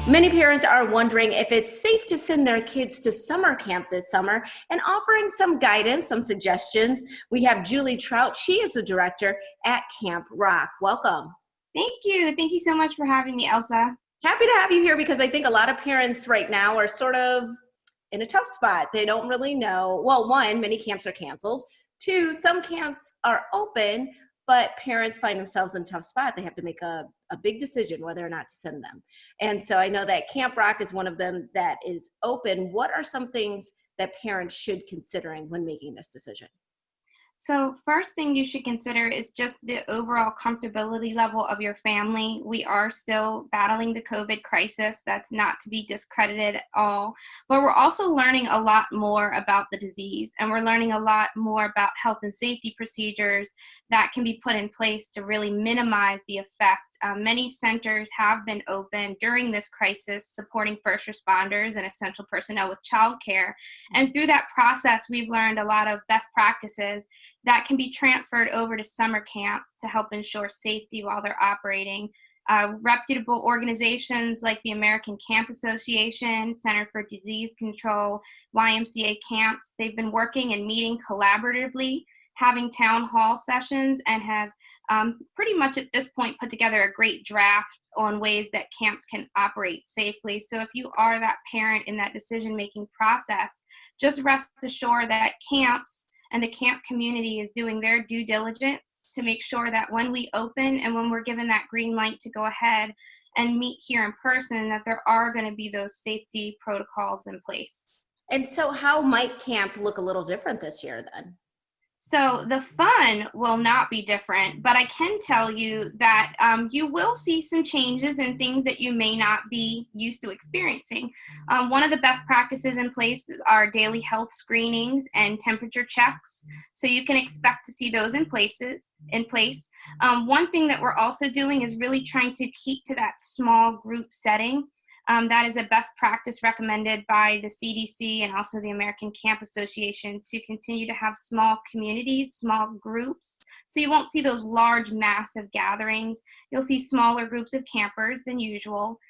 Many parents are wondering if it's safe to send their kids to summer camp this summer, and offering some guidance, some suggestions. We have Julie Trout. She is the director at Camp Rock. Welcome. Thank you. Thank you so much for having me, Elsa. Happy to have you here because I think a lot of parents right now are sort of in a tough spot. They don't really know. Well, one, many camps are canceled. Two, some camps are open, but parents find themselves in a tough spot. They have to make a big decision whether or not to send them. And so I know that Camp Rock is one of them that is open. What are some things that parents should considering when making this decision? So, first thing you should consider is just the overall comfortability level of your family. We are still battling the COVID crisis. That's not to be discredited at all. But we're also learning a lot more about the disease, and we're learning a lot more about health and safety procedures that can be put in place to really minimize the effect. Many centers have been open during this crisis, supporting first responders and essential personnel with childcare. And through that process, we've learned a lot of best practices that can be transferred over to summer camps to help ensure safety while they're operating. Reputable organizations like the American Camp Association, Center for Disease Control, YMCA camps, they've been working and meeting collaboratively, having town hall sessions, and have pretty much at this point put together a great draft on ways that camps can operate safely. So if you are that parent in that decision-making process, just rest assured that camps and the camp community is doing their due diligence to make sure that when we open and when we're given that green light to go ahead and meet here in person, that there are going to be those safety protocols in place. And so how might camp look a little different this year then? So the fun will not be different, but I can tell you that you will see some changes in things that you may not be used to experiencing. One of the best practices in place is our daily health screenings and temperature checks. So you can expect to see those in place. One thing that we're also doing is really trying to keep to that small group setting. That is a best practice recommended by the CDC and also the American Camp Association to continue to have small communities, small groups. So you won't see those large, massive gatherings. You'll see smaller groups of campers than usual.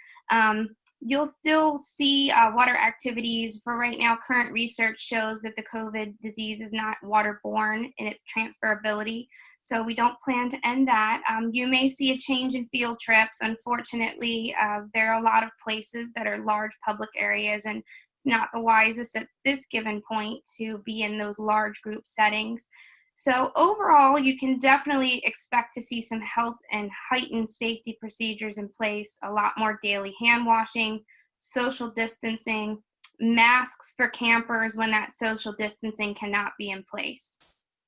You'll still see water activities. For right now, current research shows that the COVID disease is not waterborne in its transferability, so we don't plan to end that. You may see a change in field trips. Unfortunately, there are a lot of places that are large public areas, and it's not the wisest at this given point to be in those large group settings. So overall, you can definitely expect to see some health and heightened safety procedures in place, a lot more daily hand washing, social distancing, masks for campers when that social distancing cannot be in place.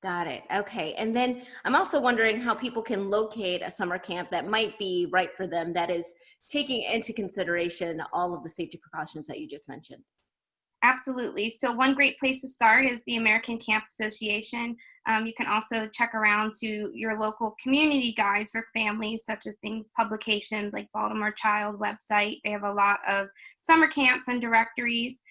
Got it. Okay. And then I'm also wondering how people can locate a summer camp that might be right for them, that is taking into consideration all of the safety precautions that you just mentioned. Absolutely. So one great place to start is the American Camp Association. You can also check around to your local community guides for families, such as publications like Baltimore Child website. They have a lot of summer camps and directories.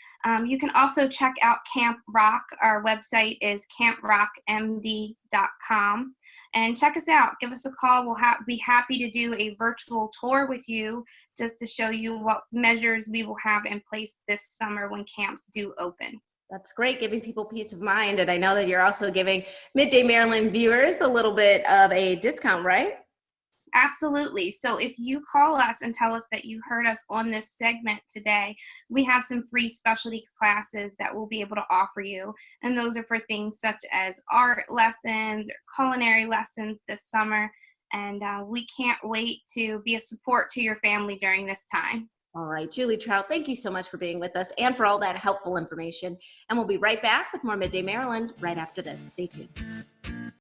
You can also check out Camp Rock. Our website is camprockmd.com. And check us out. Give us a call. We'll be happy to do a virtual tour with you just to show you what measures we will have in place this summer when camps do open. That's great, giving people peace of mind. And I know that you're also giving Midday Maryland viewers a little bit of a discount, right? Absolutely. So if you call us and tell us that you heard us on this segment today, we have some free specialty classes that we'll be able to offer you. And those are for things such as art lessons or culinary lessons this summer. And we can't wait to be a support to your family during this time. All right, Julie Trout, thank you so much for being with us and for all that helpful information. And we'll be right back with more Midday Maryland right after this. Stay tuned.